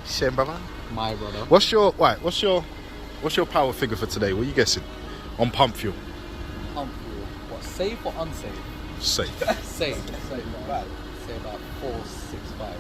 Shame, brother. My brother. What's your power figure for today? What are you guessing? On pump fuel. Pump fuel. What, safe or unsafe? Safe. Safe. Right. Say about 465.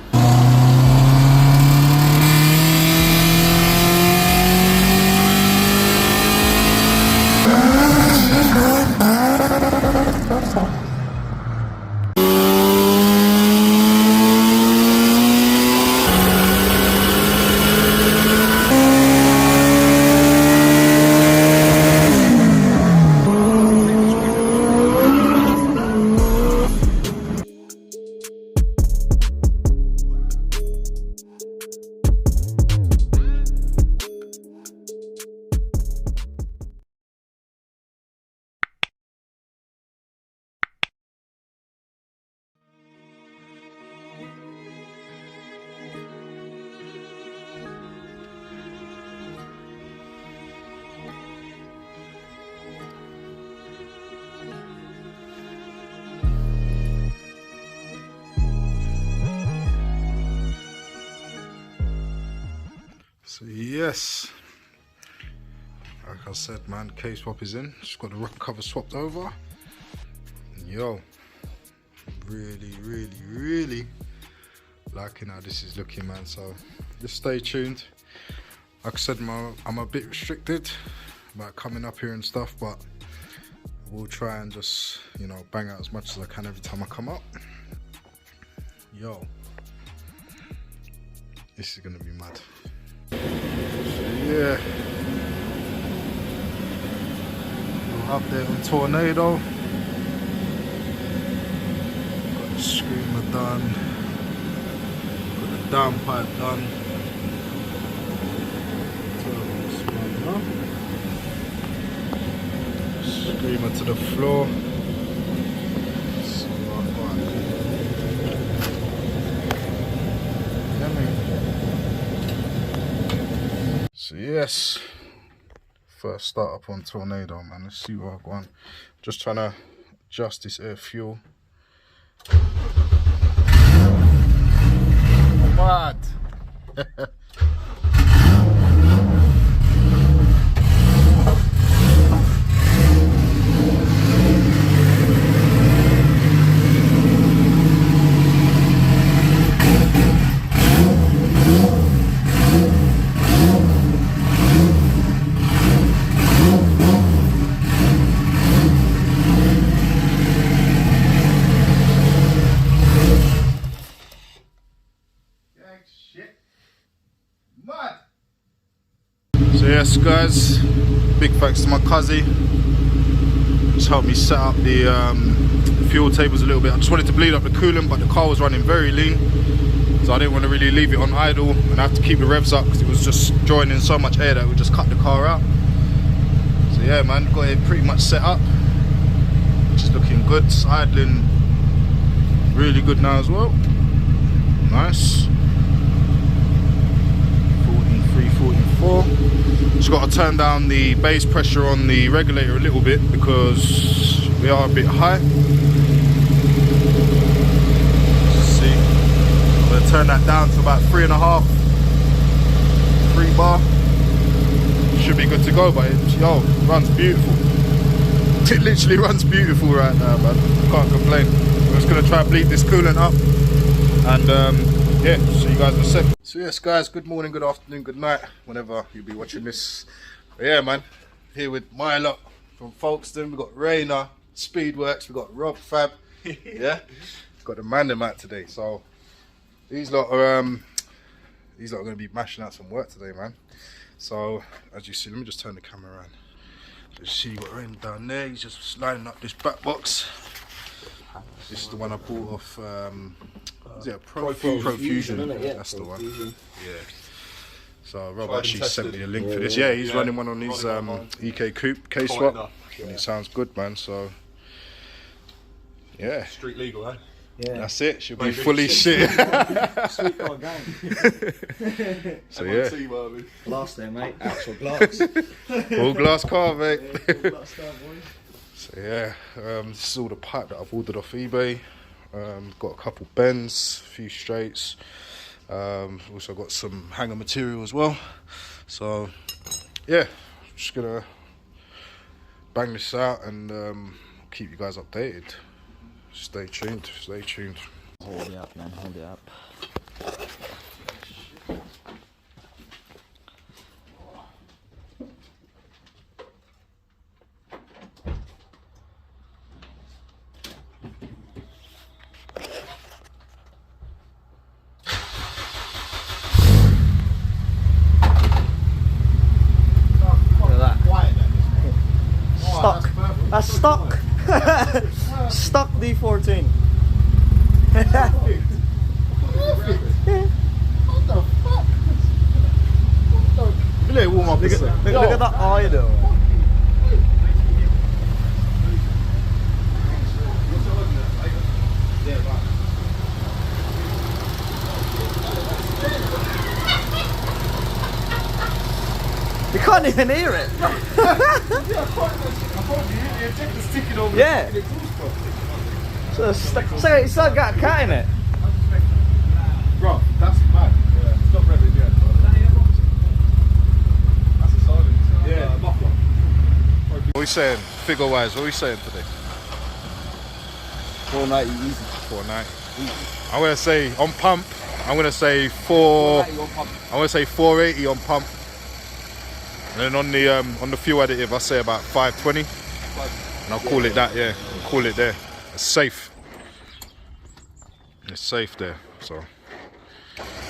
So yes, like I said, man, case swap is in. Just got the rock cover swapped over. And yo, really liking how this is looking, man. So just stay tuned. Like I said, I'm a bit restricted about coming up here and stuff, but we'll try and just, you know, bang out as much as I can every time I come up. Yo, this is gonna be mad. Yeah, we're up there on Tornado. Got the screamer done, got the downpipe done. Screamer to the floor. So yes, first start up on Tornado, man. Let's see what I want. Just trying to adjust this air fuel. Mad. So yes guys, big thanks to my cousin. Just helped me set up the fuel tables a little bit. I just wanted to bleed up the coolant, but the car was running very lean, so I didn't want to really leave it on idle and I have to keep the revs up because it was just drawing in so much air that it would just cut the car out. So yeah man, got it pretty much set up, which is looking good. It's idling really good now as well. Nice. 43, 44. Just got to turn down the base pressure on the regulator a little bit because we are a bit high. See, I'm going to turn that down to about 3.5, 3 bar. Should be good to go, but it runs beautiful. It literally runs beautiful right now, man. Can't complain. I'm just going to try and bleed this coolant up and yeah, see you guys in a sec. So yes guys, good morning, good afternoon, good night, whenever you'll be watching this. But yeah man, here with my lot from Folkestone. We've got Rainer, Speedworks, we've got Rob Fab. Yeah, got the Mandem out today. So these lot are going to be mashing out some work today, man. So as you see, let me just turn the camera around. So you see, you got Rainer down there. He's just lining up this back box. This is the one I bought off is it a Profusion? Yeah, that's the one. Yeah. So Rob actually sent me a link for this. Yeah, he's running one on his EK Coupe case swap, and it sounds good, man. So yeah. Street legal, eh? Yeah. That's it. Should be fully shit. Sweet car gang. So yeah. Glass there, mate. Actual glass. All glass car, mate. All glass car, boy. So yeah, this is all the pipe that I've ordered off eBay. Got a couple bends, a few straights, Also got some hanger material as well. So yeah, just gonna bang this out and keep you guys updated. Stay tuned, stay tuned. Hold it up, man, hold it up. Stock. That's stock. Stock D14. What the fuck? Let it warm up a sec. Look at that eye though. You can't even hear it. Yeah. So it's like got a cat in it. Bro, that's mad. Yeah. Stop revving, yeah. That's a silence. Yeah, muffler. What are we saying, figure wise? What are we saying today? 490 easy. 490. I'm gonna say on pump. I'm gonna say 480 on pump. And then on the fuel additive, I say about 520. And I'll call it that. Yeah, I'll call it there. It's safe. It's safe there. So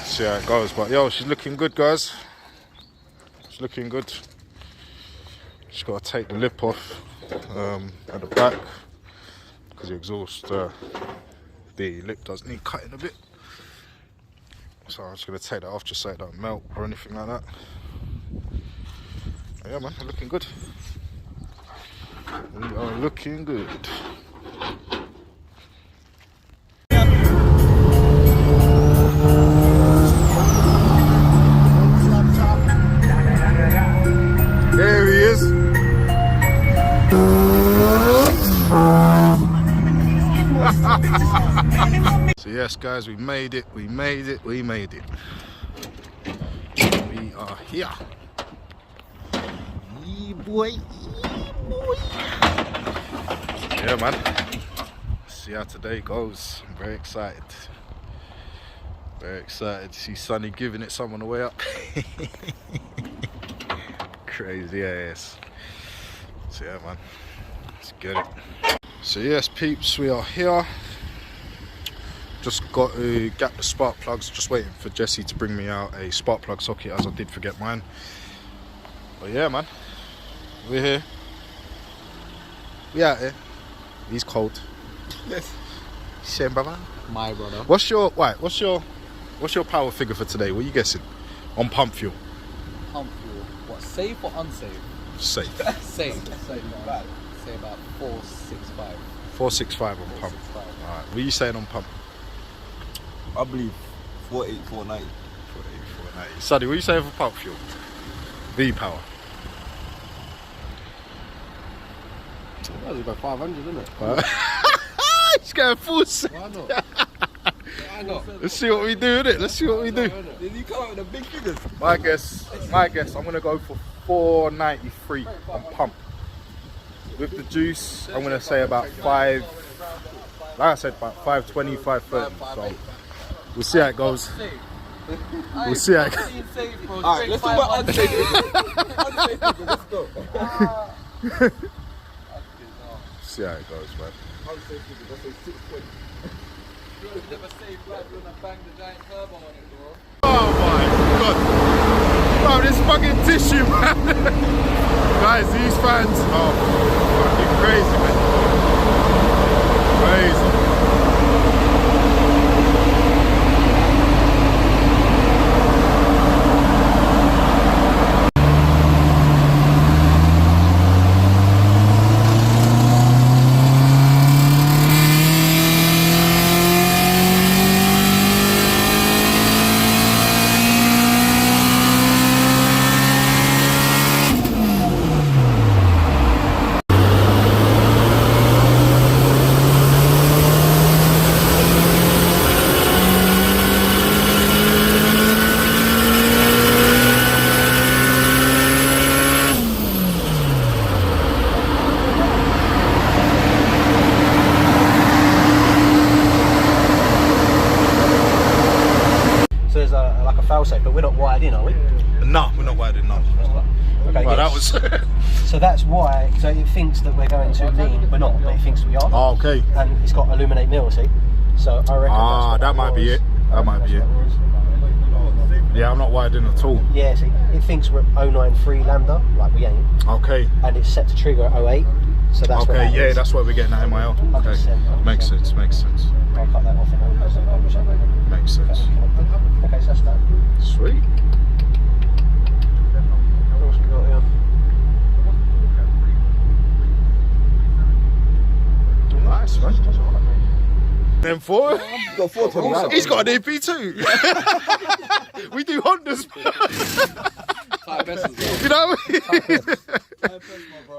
see how it goes. But yo, she's looking good, guys. She's looking good. Just gotta take the lip off at the back because the exhaust, the lip does need cutting a bit. So I'm just gonna take that off just so it don't melt or anything like that. But yeah, man, we're looking good. We are looking good. There he is. So yes, guys, we made it. We made it. We made it. We are here. Yeah, boy. Yeah, man. See how today goes. I'm very excited. Very excited to see Sonny giving it some on the way up. Crazy ass. So yeah, man. Let's get it. So yes, peeps, we are here. Just got to gap the spark plugs. Just waiting for Jesse to bring me out a spark plug socket, as I did forget mine. But yeah, man, we're here. We out here. He's cold. Yes. Same, brother. My brother. What's your power figure for today? What are you guessing? On pump fuel. Pump fuel. What, safe or unsafe? Safe. Safe. Say about 465. 465 on pump. Alright, what are you saying on pump? I believe 480, 490. 480, 490. Sadie, what are you saying for pump fuel? V power. That's about 500, isn't it? He's going full set. Why not? Why not? Let's see what we do, innit? Let's see what we do. Did you come out with the big figures? My guess, I'm gonna go for 493 on pump. With the juice, I'm gonna say about 5. Like I said, about 520, 530. So we'll see how it goes. We'll see how it goes. Alright, let's talk about unsafe figures. Unsafe figures, let's go. See how it goes, man. Unsafe figures, let's say 620. Never safe blood when I bang the giant turbo on it, bro. Oh my god. Bro, this fucking tissue, man. Guys, these fans are fucking crazy, man. Crazy. safe, but we're not wired in, are we? No, we're not wired in, no. Okay, Well, yes. that was... So that's why, so it thinks that we're going to lean, we're not, but it thinks we are. Oh, okay. And it's got illuminate mirror, see? So I reckon that might be it. That might be it. Yeah, I'm not wired in at all. Yeah, see, it thinks we're at 093 lambda, like we ain't. Okay. And it's set to trigger at 08, so that's okay, what yeah, that's why we're getting that MIL. Okay. 100%. Makes sense, makes sense. I'll cut that off and I'll check that. Makes sense. Okay, so that's that. Sweet. What else we got here? Nice, man. Then four. Got 420. He's got an EP too. We do Hondas. You know what I mean?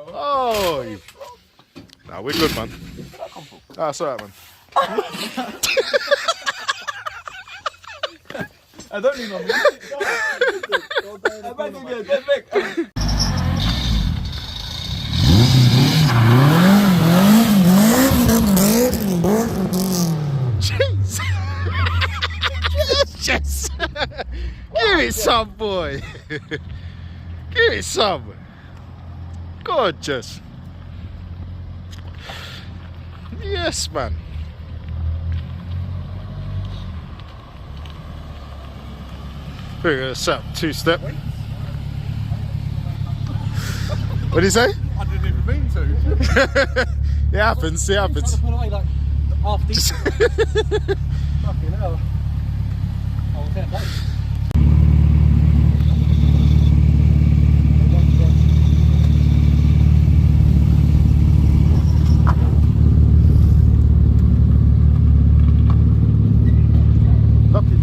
Oh. Nah, we're good, man. That's alright, man. I don't need no music. I might give you a dead back. Jeez. Yes. Give it some, boy. Give it some. Gorgeous. Yes, man. We're gonna set up two-step. What did he say? I didn't even mean to. It happens, it happens. Put away like half decent. Fucking hell. Oh, fair play.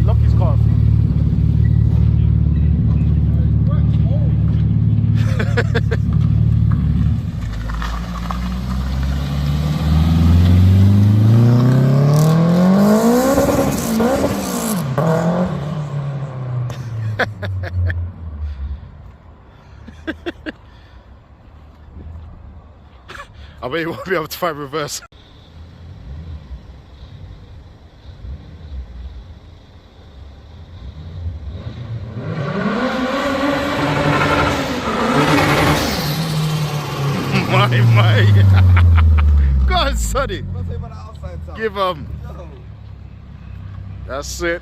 Lock his car. I bet you won't be able to find reverse. My. Go on, Sonny. Give him. That's it.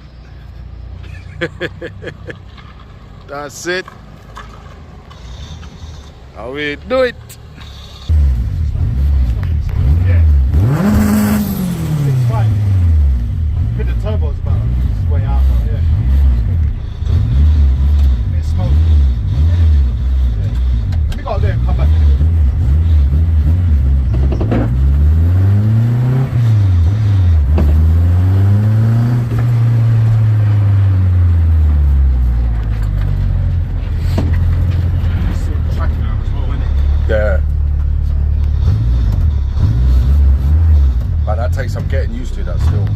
That's it. How we do it. Yeah. It's fine. I think the turbo's about way out now, yeah. It's smoky. Yeah. Let me go out there and come back anyway. Yeah. But that takes some getting used to, that still.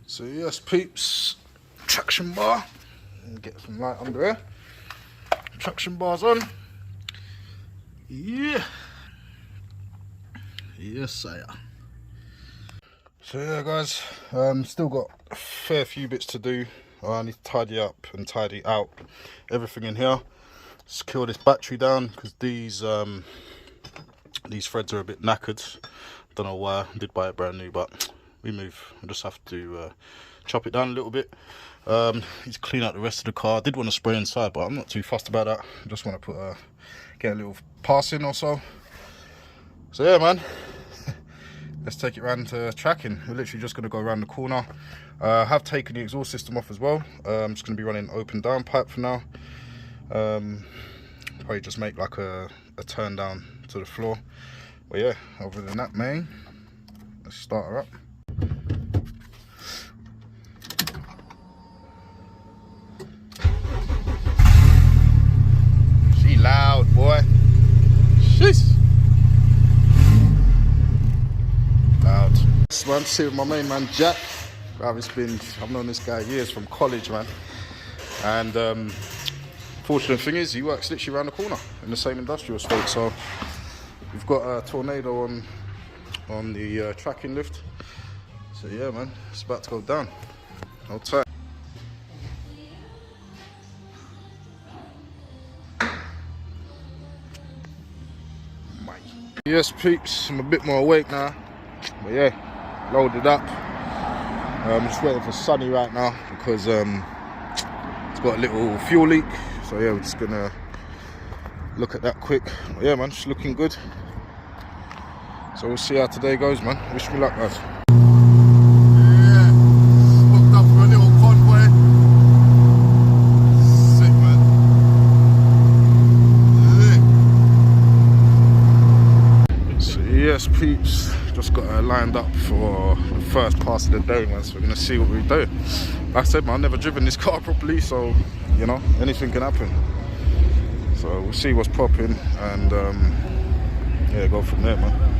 So yes, peeps, traction bar. Get some light under here. Traction bar's on. Yeah. Yes, sir. So yeah, guys, still got a fair few bits to do. I need to tidy up and tidy out everything in here. Secure this battery down because these threads are a bit knackered. Don't know why. I did buy it brand new, but we move. I just have to chop it down a little bit. Need to clean out the rest of the car. I did want to spray inside, but I'm not too fussed about that. I just want to put get a little pass in or so. So yeah, man. Let's take it round to tracking. We're literally just going to go around the corner. I have taken the exhaust system off as well. I'm just going to be running open downpipe for now. Probably just make like a turn down to the floor. But yeah, other than that, man, let's start her up. Jeez. Loud. This man, sit with my main man Jack. I've known this guy years from college, man. And fortunate thing is, he works literally around the corner in the same industrial estate. So we've got a tornado on the tracking lift. So yeah, man, it's about to go down. Hold tight. Yes, peeps, I'm a bit more awake now, but yeah, loaded up. I'm just waiting for Sunny right now because it's got a little fuel leak. So yeah, we're just gonna look at that quick. But yeah, man, it's looking good. So we'll see how today goes, man. Wish me luck, guys. Yeah, hooked up for a little convoy. Sick, man. So yes, peeps, just got lined up for the first pass of the day, man. So we're gonna see what we do. Like I said, man, I've never driven this car properly, so you know, anything can happen. So we'll see what's popping and yeah, go from there, man.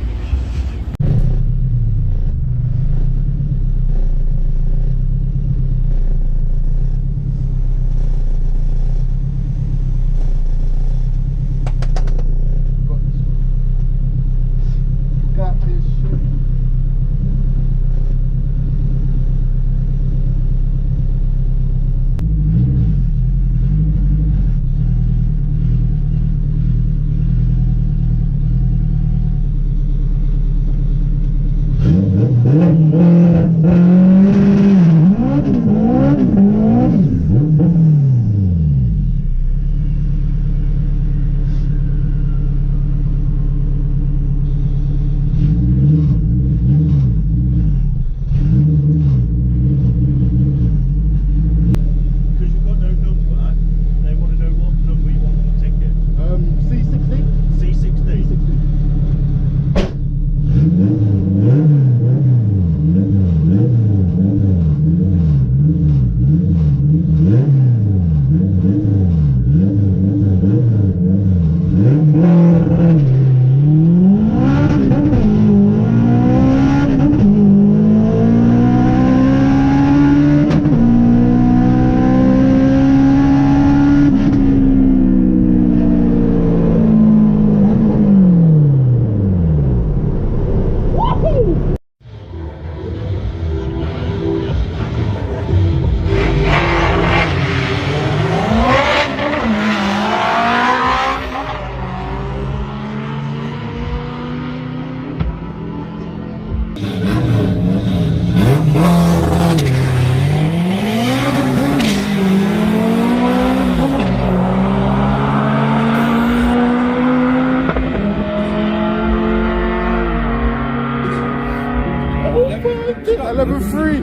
Level 3,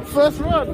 first run.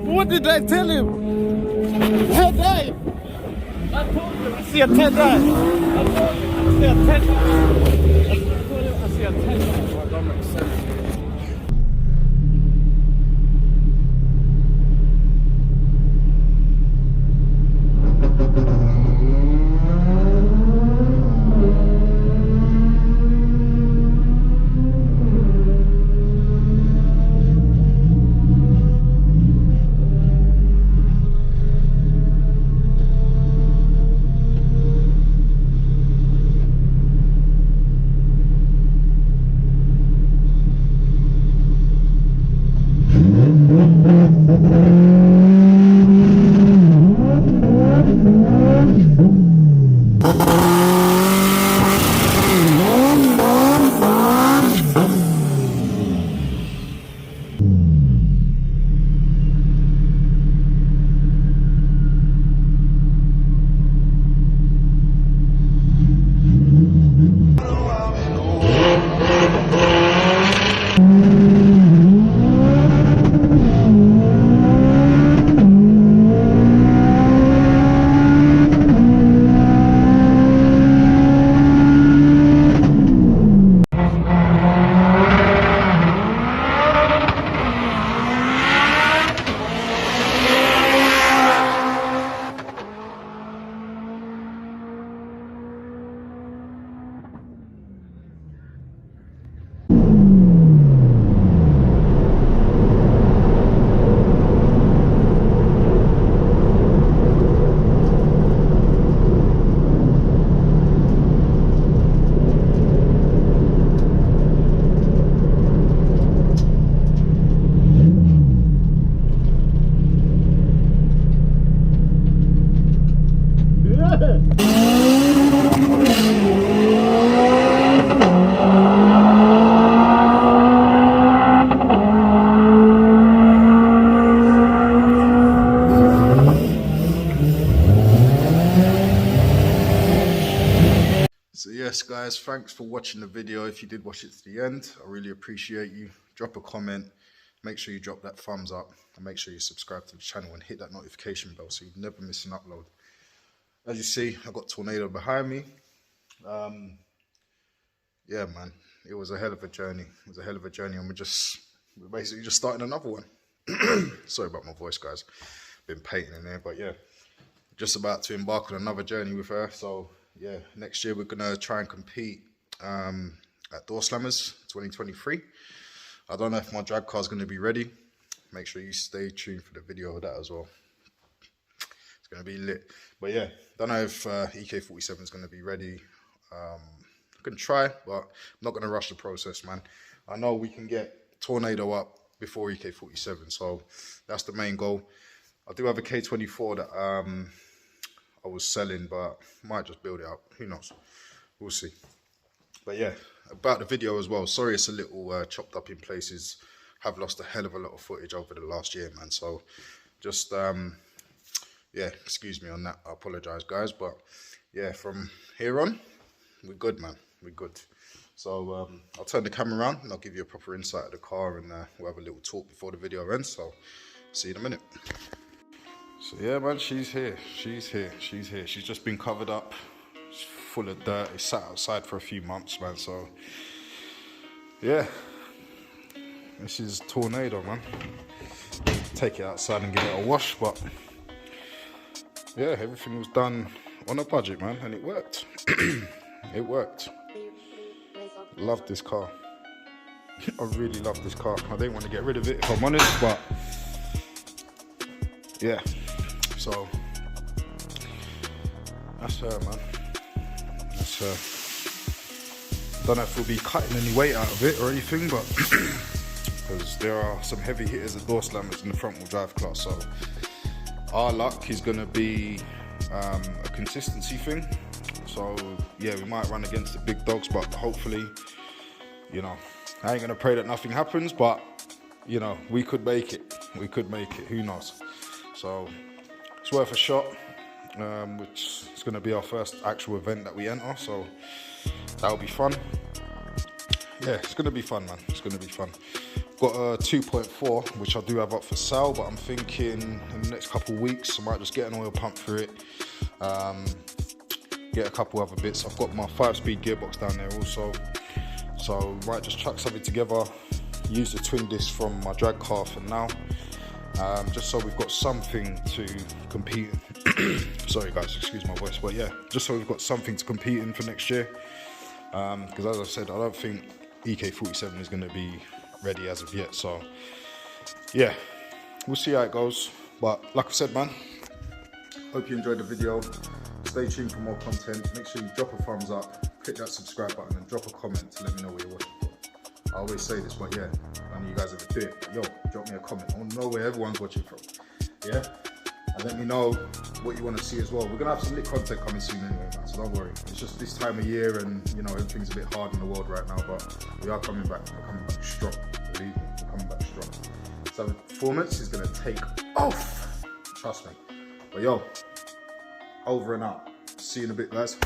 What did I tell him? 10 dive! I told you I see a 10 dive! I told you I see a 10 dive! I told you I see a 10 dive! That don't make sense. So yes guys, thanks for watching the video. If you did watch it to the end, I really appreciate you. Drop a comment, make sure you drop that thumbs up, and make sure you subscribe to the channel and hit that notification bell so you never miss an upload. As you see, I got Tornado behind me. Yeah man, it was a hell of a journey. It was a hell of a journey, and we're basically just starting another one. Sorry about my voice guys, been painting in there, but yeah, just about to embark on another journey with her. So yeah, next year we're gonna try and compete at Door Slammers 2023. I don't know if my drag car is gonna be ready. Make sure you stay tuned for the video of that as well. It's gonna be lit. But yeah, don't know if EK47 is gonna be ready. I can try, but I'm not gonna rush the process, man. I know we can get Tornado up before EK47, so that's the main goal. I do have a K24 that I was selling, but might just build it up. Who knows? We'll see. But yeah, about the video as well. Sorry it's a little chopped up in places. Have lost a hell of a lot of footage over the last year, man. So just, yeah, excuse me on that. I apologize, guys. But yeah, from here on, we're good, man. We're good. So I'll turn the camera around and I'll give you a proper insight of the car, and we'll have a little talk before the video ends. So see you in a minute. So yeah man, she's here, she's here. She's just been covered up. It's full of dirt. It's sat outside for a few months, man. So yeah, this is Tornado, man. Take it outside and give it a wash, but yeah, everything was done on a budget, man, and it worked. It worked. Love this car. I really love this car. I didn't want to get rid of it if I'm honest, but yeah. So that's her, man. That's her. Don't know if we'll be cutting any weight out of it or anything, but because there are some heavy hitters at Door Slammers in the front wheel drive class. So our luck is going to be a consistency thing. So yeah, we might run against the big dogs, but hopefully, you know, I ain't going to pray that nothing happens, but you know, we could make it. We could make it. Who knows? So it's worth a shot, which is going to be our first actual event that we enter, so that'll be fun. Yeah, it's going to be fun, man. It's going to be fun. Got a 2.4, which I do have up for sale, but I'm thinking in the next couple of weeks I might just get an oil pump for it, get a couple other bits. I've got my 5-speed gearbox down there also, so might just chuck something together, use the twin disc from my drag car for now. Just so we've got something to compete in. Sorry guys, excuse my voice, but yeah, just so we've got something to compete in for next year, because as I said, I don't think EK47 is going to be ready as of yet. So yeah, we'll see how it goes, but like I said, man, hope you enjoyed the video. Stay tuned for more content. Make sure you drop a thumbs up, click that subscribe button, and drop a comment to let me know what you're watching for. I always say this, but yeah, none of you guys ever do it. But yo, drop me a comment. I want to know where everyone's watching from. Yeah? And let me know what you want to see as well. We're going to have some lit content coming soon anyway, man, so don't worry. It's just this time of year and, you know, everything's a bit hard in the world right now, but we are coming back. We're coming back strong. Believe me, we're coming back strong. So the performance is going to take off. Trust me. But yo, over and out. See you in a bit, guys.